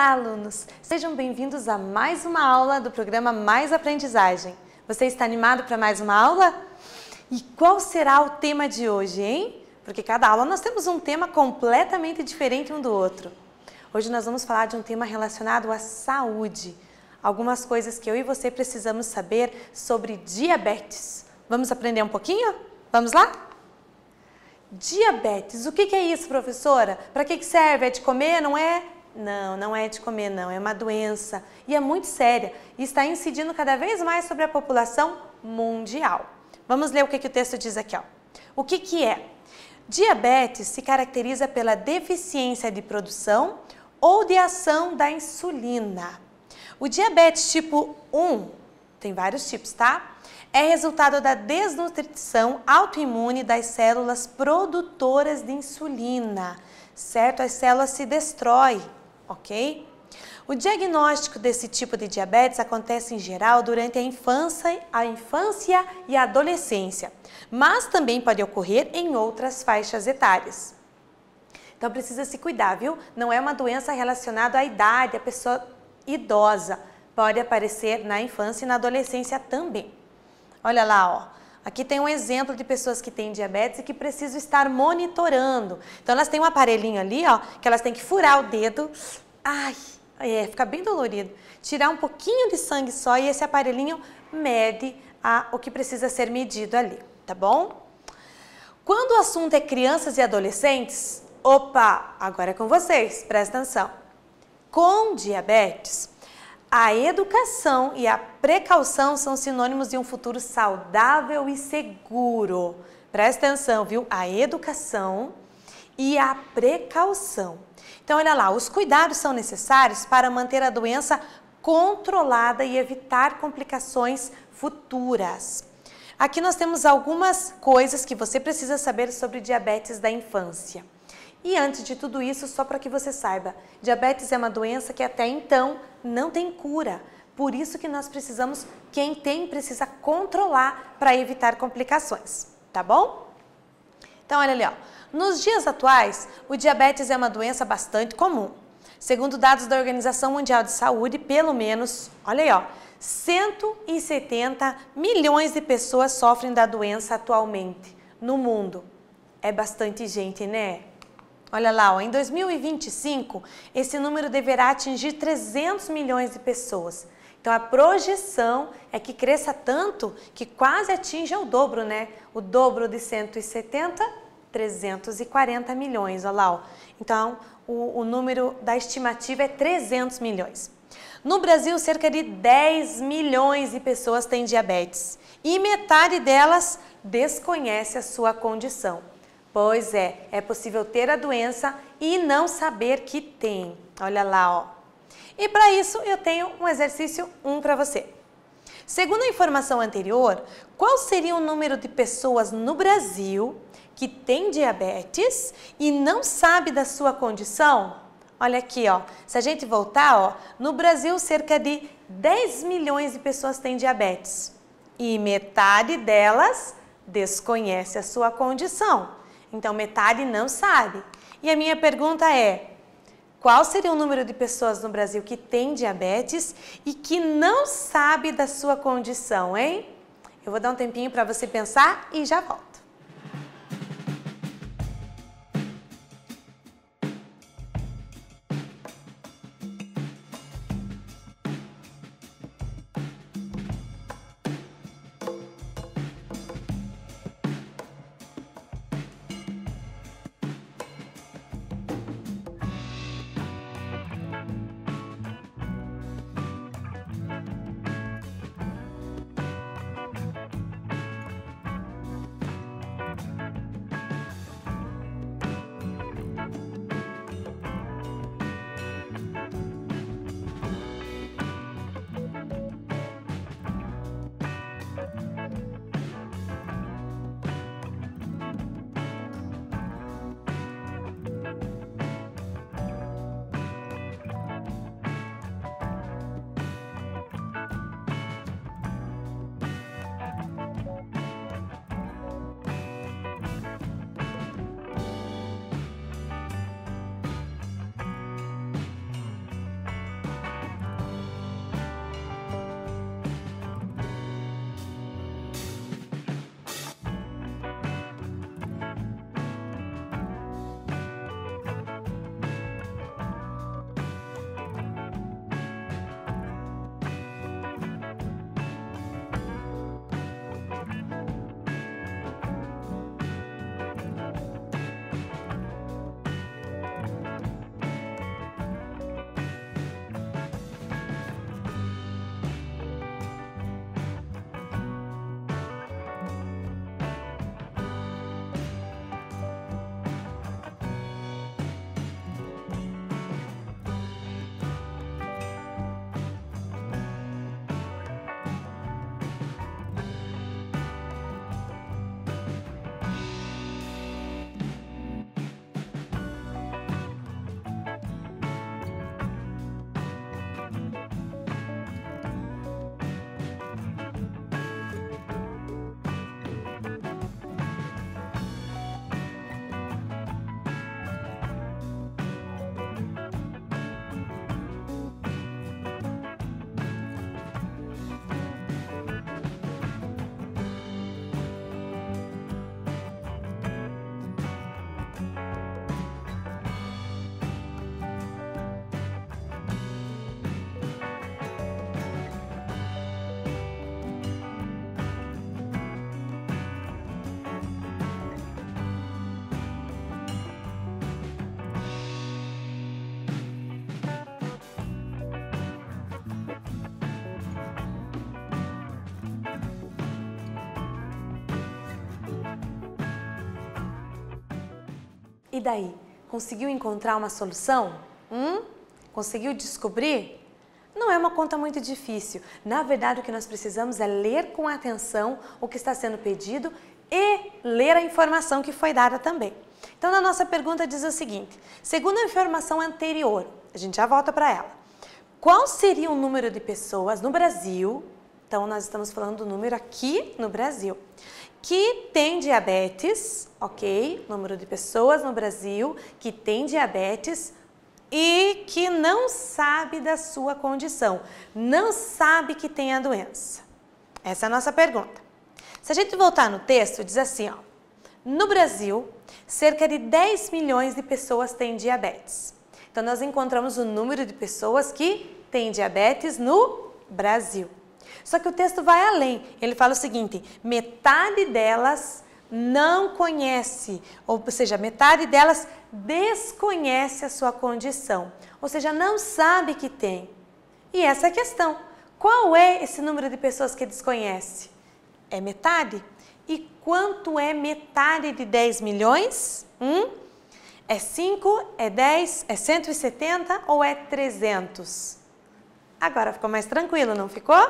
Olá, alunos! Sejam bem-vindos a mais uma aula do programa Mais Aprendizagem. Você está animado para mais uma aula? E qual será o tema de hoje, hein? Porque cada aula nós temos um tema completamente diferente um do outro. Hoje nós vamos falar de um tema relacionado à saúde. Algumas coisas que eu e você precisamos saber sobre diabetes. Vamos aprender um pouquinho? Vamos lá? Diabetes, o que é isso, professora? Para que serve? É de comer, não é? Não, não é de comer não, é uma doença e é muito séria e está incidindo cada vez mais sobre a população mundial. Vamos ler o que o texto diz aqui, ó. O que é? Diabetes se caracteriza pela deficiência de produção ou de ação da insulina. O diabetes tipo 1, tem vários tipos, tá? É resultado da desnutrição autoimune das células produtoras de insulina, certo? As células se destroem, ok? O diagnóstico desse tipo de diabetes acontece em geral durante a infância e a adolescência, mas também pode ocorrer em outras faixas etárias. Então precisa se cuidar, viu? Não é uma doença relacionada à idade, à pessoa idosa. Pode aparecer na infância e na adolescência também. Olha lá, ó. Aqui tem um exemplo de pessoas que têm diabetes e que precisam estar monitorando. Então, elas têm um aparelhinho ali, ó, que elas têm que furar o dedo. Ai, fica bem dolorido. Tirar um pouquinho de sangue só e esse aparelhinho mede o que precisa ser medido ali, tá bom? Quando o assunto é crianças e adolescentes, opa, agora é com vocês, presta atenção. Com diabetes, a educação e a precaução são sinônimos de um futuro saudável e seguro. Presta atenção, viu? A educação e a precaução. Então, olha lá, os cuidados são necessários para manter a doença controlada e evitar complicações futuras. Aqui nós temos algumas coisas que você precisa saber sobre diabetes da infância. E antes de tudo isso, só para que você saiba, diabetes é uma doença que até então não tem cura. Por isso que nós precisamos, quem tem precisa controlar para evitar complicações, tá bom? Então olha ali, ó. Nos dias atuais, o diabetes é uma doença bastante comum. Segundo dados da Organização Mundial de Saúde, pelo menos, olha aí, ó, 170 milhões de pessoas sofrem da doença atualmente no mundo. É bastante gente, né? Olha lá, ó, em 2025, esse número deverá atingir 300 milhões de pessoas. Então, a projeção é que cresça tanto que quase atinja o dobro, né? O dobro de 170, 340 milhões, olha lá, ó. Então, o número da estimativa é 300 milhões. No Brasil, cerca de 10 milhões de pessoas têm diabetes e metade delas desconhece a sua condição. Pois é possível ter a doença e não saber que tem. Olha lá, ó. E para isso eu tenho um exercício 1 para você. Segundo a informação anterior, qual seria o número de pessoas no Brasil que tem diabetes e não sabe da sua condição? Olha aqui, ó. Se a gente voltar, ó, no Brasil cerca de 10 milhões de pessoas têm diabetes e metade delas desconhece a sua condição. Então, metade não sabe. E a minha pergunta é, qual seria o número de pessoas no Brasil que tem diabetes e que não sabe da sua condição, hein? Eu vou dar um tempinho para você pensar e já volto. E daí? Conseguiu encontrar uma solução? Conseguiu descobrir? Não é uma conta muito difícil. Na verdade, o que nós precisamos é ler com atenção o que está sendo pedido e ler a informação que foi dada também. Então, na nossa pergunta diz o seguinte: segundo a informação anterior, a gente já volta para ela. Qual seria o número de pessoas no Brasil, então nós estamos falando do número aqui no Brasil, que tem diabetes, ok? Número de pessoas no Brasil que tem diabetes e que não sabe da sua condição, não sabe que tem a doença. Essa é a nossa pergunta. Se a gente voltar no texto, diz assim, ó, no Brasil, cerca de 10 milhões de pessoas têm diabetes. Então, nós encontramos o número de pessoas que têm diabetes no Brasil. Só que o texto vai além. Ele fala o seguinte: metade delas não conhece, ou seja, metade delas desconhece a sua condição, ou seja, não sabe que tem. E essa é a questão. Qual é esse número de pessoas que desconhece? É metade? E quanto é metade de 10 milhões? É 5, é 10, é 170 ou é 300? Agora ficou mais tranquilo, não ficou?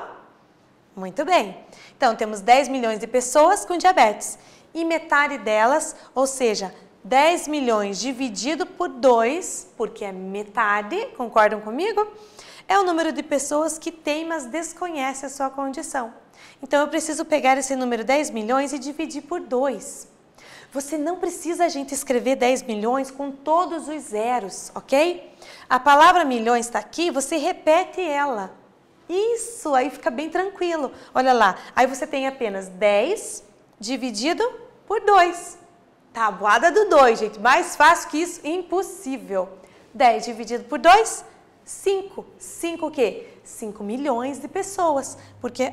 Muito bem. Então, temos 10 milhões de pessoas com diabetes. E metade delas, ou seja, 10 milhões dividido por 2, porque é metade, concordam comigo? É o número de pessoas que tem, mas desconhece a sua condição. Então, eu preciso pegar esse número 10 milhões e dividir por 2. Você não precisa, gente, escrever 10 milhões com todos os zeros, ok? A palavra milhões está aqui, você repete ela. Isso, aí fica bem tranquilo. Olha lá, aí você tem apenas 10 dividido por 2. Tabuada do 2, gente. Mais fácil que isso, impossível. 10 dividido por 2, 5. 5 o quê? 5 milhões de pessoas, porque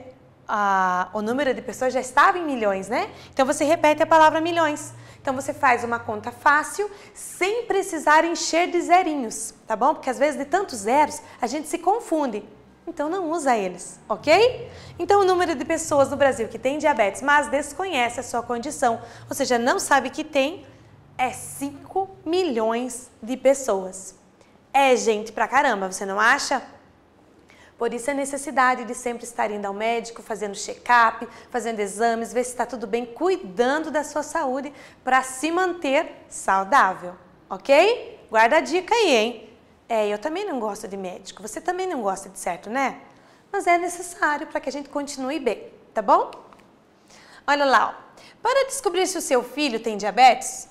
o número de pessoas já estava em milhões, né? Então, você repete a palavra milhões. Então, você faz uma conta fácil, sem precisar encher de zerinhos, tá bom? Porque, às vezes, de tantos zeros, a gente se confunde. Então, não usa eles, ok? Então, o número de pessoas no Brasil que tem diabetes, mas desconhece a sua condição, ou seja, não sabe que tem, é 5 milhões de pessoas. É gente pra caramba, você não acha? Por isso a necessidade de sempre estar indo ao médico, fazendo check-up, fazendo exames, ver se está tudo bem, cuidando da sua saúde para se manter saudável, ok? Guarda a dica aí, hein? Eu também não gosto de médico, você também não gosta de certo, né? Mas é necessário para que a gente continue bem, tá bom? Olha lá, ó. Para descobrir se o seu filho tem diabetes,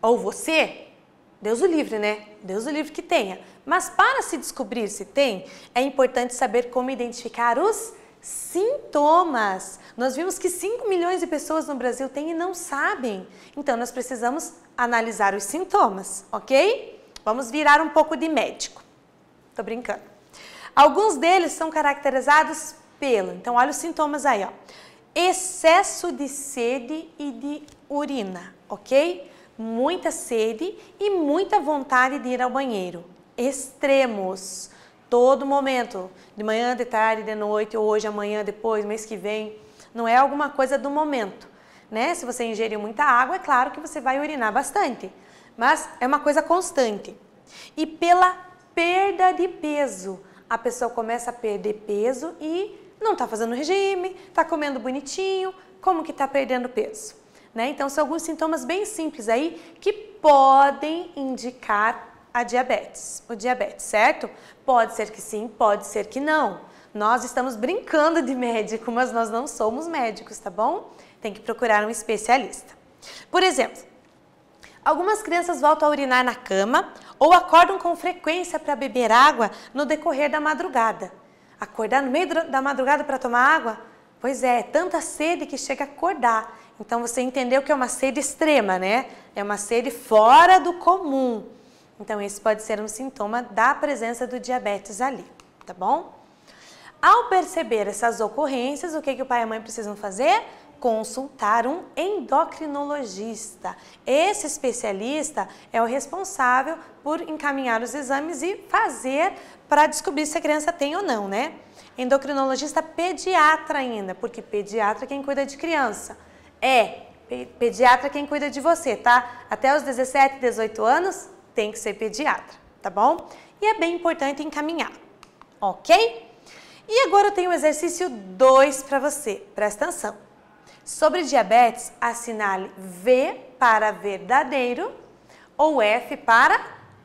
ou você, Deus o livre, né? Deus o livre que tenha. Mas para se descobrir se tem, é importante saber como identificar os sintomas. Nós vimos que 5 milhões de pessoas no Brasil têm e não sabem. Então, nós precisamos analisar os sintomas, ok? Vamos virar um pouco de médico. Tô brincando. Alguns deles são caracterizados pelo, então olha os sintomas aí, ó. Excesso de sede e de urina, ok? Muita sede e muita vontade de ir ao banheiro. Extremos, todo momento, de manhã, de tarde, de noite, hoje, amanhã, depois, mês que vem. Não é alguma coisa do momento, né? Se você ingeriu muita água, é claro que você vai urinar bastante, mas é uma coisa constante. E pela perda de peso, a pessoa começa a perder peso e não está fazendo regime, está comendo bonitinho, como que está perdendo peso? Né? Então, são alguns sintomas bem simples aí que podem indicar a diabetes, o diabetes, certo? Pode ser que sim, pode ser que não. Nós estamos brincando de médico, mas nós não somos médicos, tá bom? Tem que procurar um especialista. Por exemplo, algumas crianças voltam a urinar na cama ou acordam com frequência para beber água no decorrer da madrugada. Acordar no meio da madrugada para tomar água? Pois é tanta sede que chega a acordar. Então, você entendeu que é uma sede extrema, né? É uma sede fora do comum. Então, esse pode ser um sintoma da presença do diabetes ali, tá bom? Ao perceber essas ocorrências, o que o pai e a mãe precisam fazer? Consultar um endocrinologista. Esse especialista é o responsável por encaminhar os exames e fazer para descobrir se a criança tem ou não, né? Endocrinologista pediatra ainda, porque pediatra é quem cuida de criança. É Pediatra é quem cuida de você, tá? Até os 17, 18 anos tem que ser pediatra, tá bom? E é bem importante encaminhar, ok? E agora eu tenho o exercício 2 para você, presta atenção. Sobre diabetes, assinale V para verdadeiro ou F para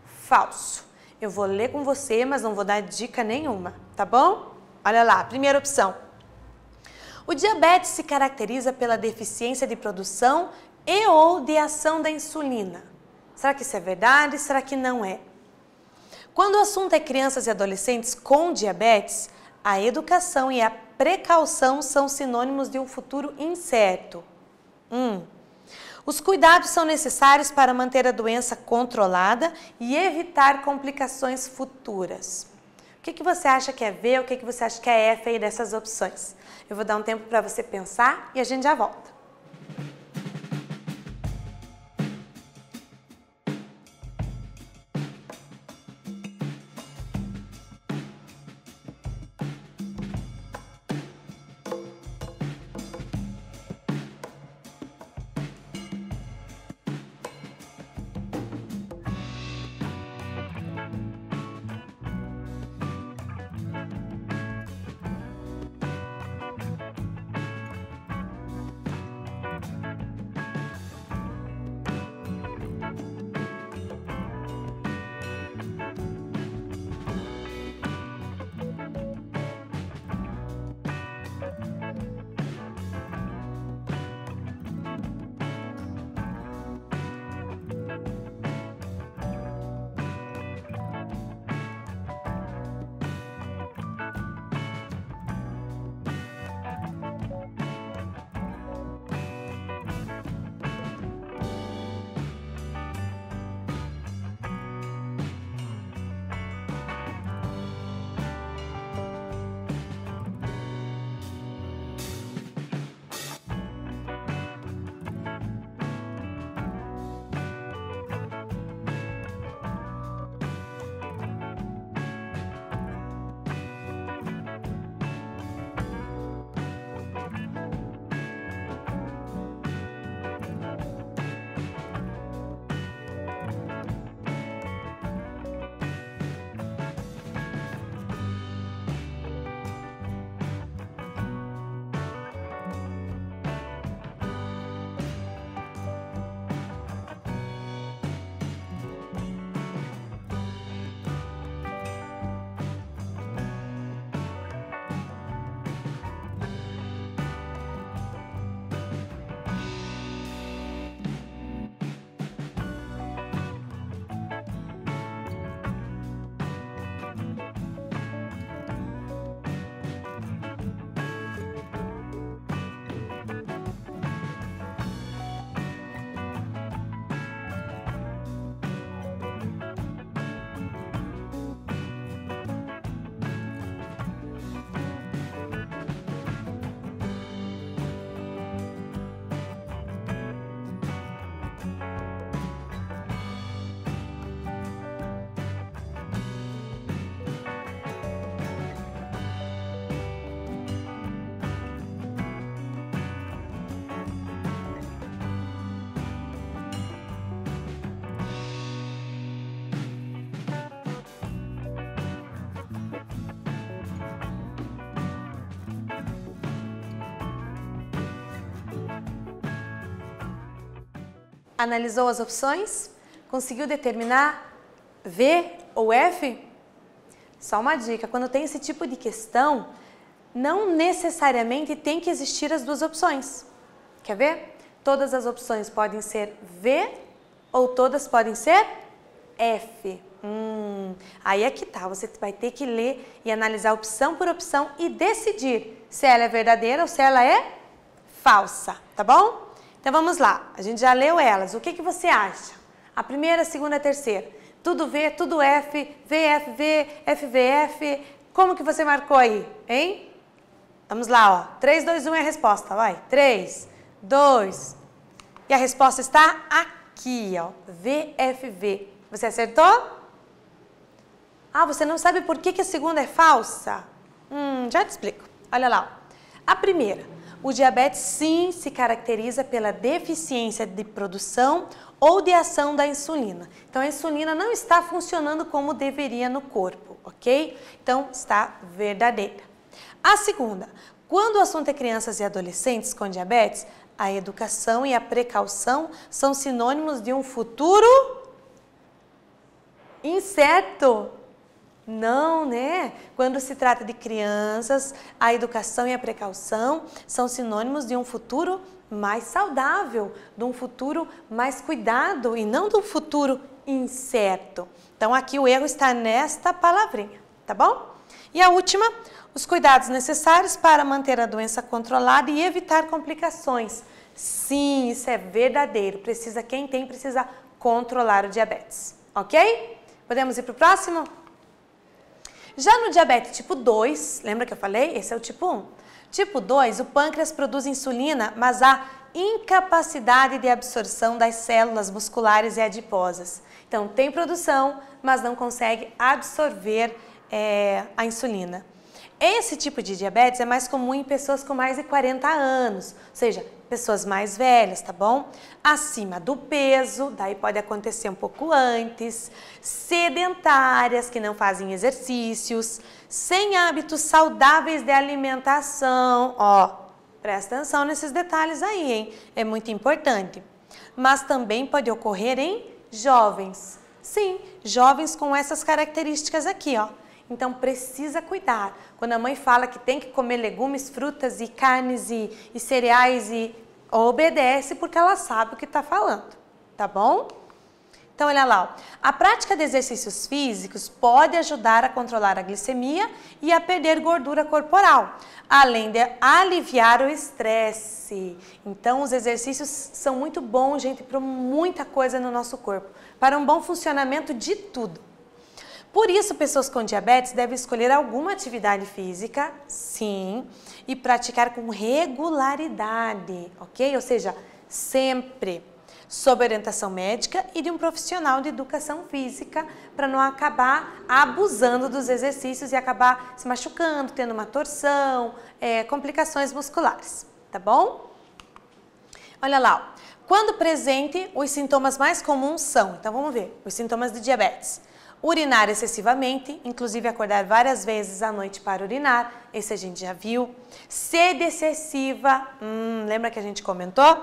falso. Eu vou ler com você, mas não vou dar dica nenhuma, tá bom? Olha lá, primeira opção. O diabetes se caracteriza pela deficiência de produção e ou de ação da insulina. Será que isso é verdade? Será que não é? Quando o assunto é crianças e adolescentes com diabetes, a educação e a precaução são sinônimos de um futuro incerto. Os cuidados são necessários para manter a doença controlada e evitar complicações futuras. O que você acha que é V ou o que você acha que é F aí dessas opções? Eu vou dar um tempo para você pensar e a gente já volta. Analisou as opções? Conseguiu determinar V ou F? Só uma dica, quando tem esse tipo de questão, não necessariamente tem que existir as duas opções. Quer ver? Todas as opções podem ser V ou todas podem ser F. Aí é que tá, você vai ter que ler e analisar opção por opção e decidir se ela é verdadeira ou se ela é falsa, tá bom? Então vamos lá, a gente já leu elas, o que você acha? A primeira, a segunda, a terceira, tudo V, tudo F, VFV, FVF, como que você marcou aí, hein? Vamos lá, ó, 3, 2, 1 é a resposta, vai, 3, 2, e a resposta está aqui, ó, VFV, você acertou? Ah, você não sabe por que a segunda é falsa? Já te explico, olha lá, ó. A primeira, O diabetes sim se caracteriza pela deficiência de produção ou de ação da insulina. Então a insulina não está funcionando como deveria no corpo, ok? Então está verdadeira. A segunda, quando o assunto é crianças e adolescentes com diabetes, a educação e a precaução são sinônimos de um futuro incerto. Não, né? Quando se trata de crianças, a educação e a precaução são sinônimos de um futuro mais saudável, de um futuro mais cuidado e não de um futuro incerto. Então aqui o erro está nesta palavrinha, tá bom? E a última, os cuidados necessários para manter a doença controlada e evitar complicações. Sim, isso é verdadeiro. Quem tem precisa controlar o diabetes, ok? Podemos ir para o próximo? Já no diabetes tipo 2, lembra que eu falei? Esse é o tipo 1. Tipo 2, o pâncreas produz insulina, mas há incapacidade de absorção das células musculares e adiposas. Então, tem produção, mas não consegue absorver a insulina. Esse tipo de diabetes é mais comum em pessoas com mais de 40 anos, ou seja, pessoas mais velhas, tá bom? Acima do peso, daí pode acontecer um pouco antes, sedentárias, que não fazem exercícios, sem hábitos saudáveis de alimentação, ó, presta atenção nesses detalhes aí, hein? É muito importante. Mas também pode ocorrer em jovens, sim, jovens com essas características aqui, ó. Então precisa cuidar. Quando a mãe fala que tem que comer legumes, frutas e carnes e cereais, obedece porque ela sabe o que está falando, tá bom? Então olha lá, ó. A prática de exercícios físicos pode ajudar a controlar a glicemia e a perder gordura corporal, além de aliviar o estresse. Então os exercícios são muito bons, gente, para muita coisa no nosso corpo, para um bom funcionamento de tudo. Por isso, pessoas com diabetes devem escolher alguma atividade física, sim, e praticar com regularidade, ok? Ou seja, sempre sob orientação médica e de um profissional de educação física, para não acabar abusando dos exercícios e acabar se machucando, tendo uma torção, complicações musculares, tá bom? Olha lá, ó. Quando presente, os sintomas mais comuns são, então vamos ver, os sintomas de diabetes. Urinar excessivamente, inclusive acordar várias vezes à noite para urinar, esse a gente já viu. Sede excessiva, lembra que a gente comentou?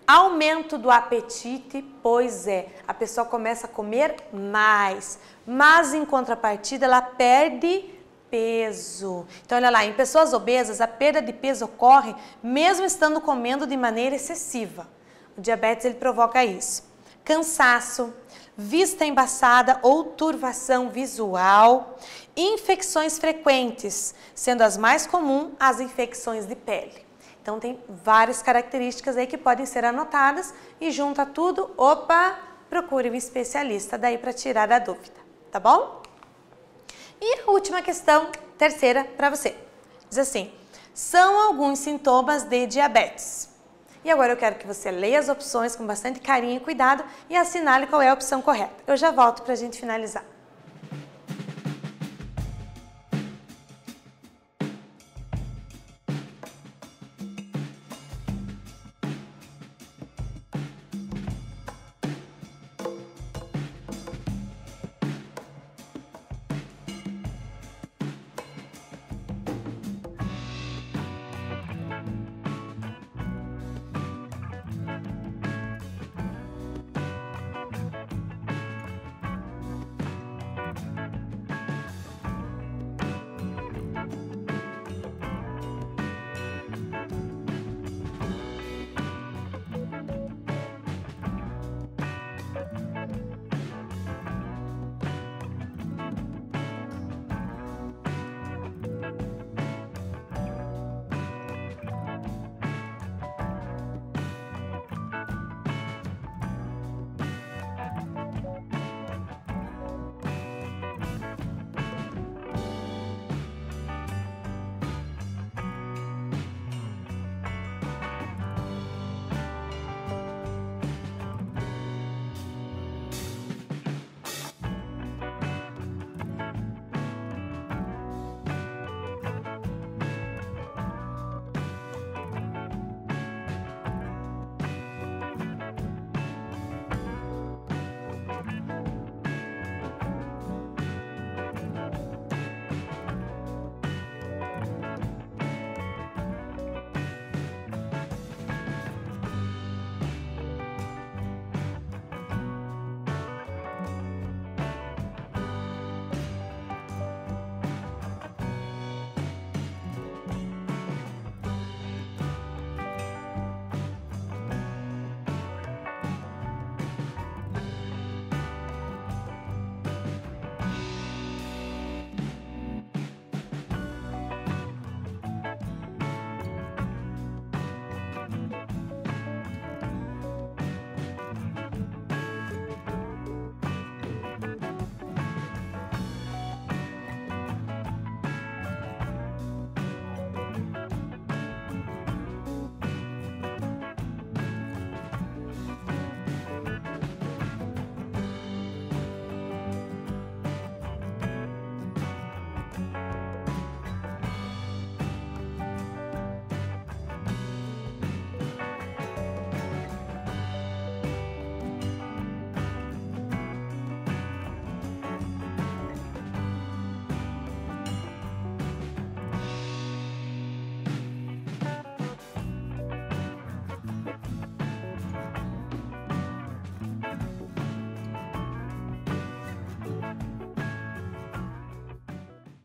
Aumento do apetite, pois é, a pessoa começa a comer mais, mas em contrapartida ela perde peso. Então olha lá, em pessoas obesas a perda de peso ocorre mesmo estando comendo de maneira excessiva. O diabetes ele provoca isso. Cansaço, vista embaçada ou turvação visual, infecções frequentes, sendo as mais comuns as infecções de pele. Então tem várias características aí que podem ser anotadas e junta tudo, procure um especialista daí para tirar a dúvida, tá bom? E a última questão, terceira para você, diz assim, são alguns sintomas de diabetes. E agora eu quero que você leia as opções com bastante carinho e cuidado e assinale qual é a opção correta. Eu já volto para a gente finalizar.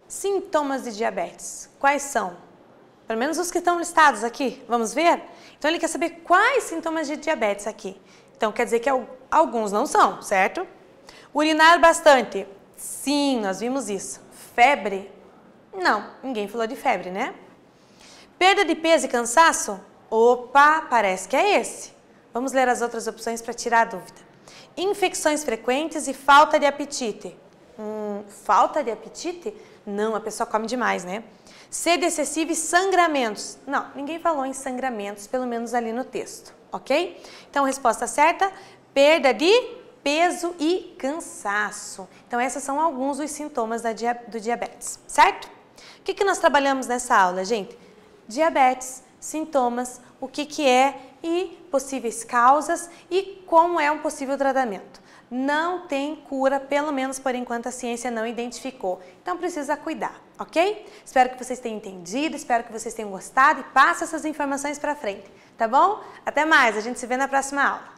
Sintomas de diabetes, quais são? Pelo menos os que estão listados aqui, vamos ver? Então ele quer saber quais sintomas de diabetes aqui. Então quer dizer que alguns não são, certo? Urinar bastante, sim, nós vimos isso. Febre? Não, ninguém falou de febre, né? Perda de peso e cansaço? Opa, parece que é esse. Vamos ler as outras opções para tirar a dúvida. Infecções frequentes e falta de apetite. Falta de apetite? Não, a pessoa come demais, né? Sede excessiva e sangramentos. Não, ninguém falou em sangramentos, pelo menos ali no texto, ok? Então, resposta certa, perda de peso e cansaço. Então, esses são alguns dos sintomas do diabetes, certo? O que nós trabalhamos nessa aula, gente? Diabetes, sintomas, o que é e possíveis causas e como é um possível tratamento. Não tem cura, pelo menos por enquanto a ciência não identificou. Então precisa cuidar, ok? Espero que vocês tenham entendido, espero que vocês tenham gostado e passe essas informações para frente, tá bom? Até mais, a gente se vê na próxima aula.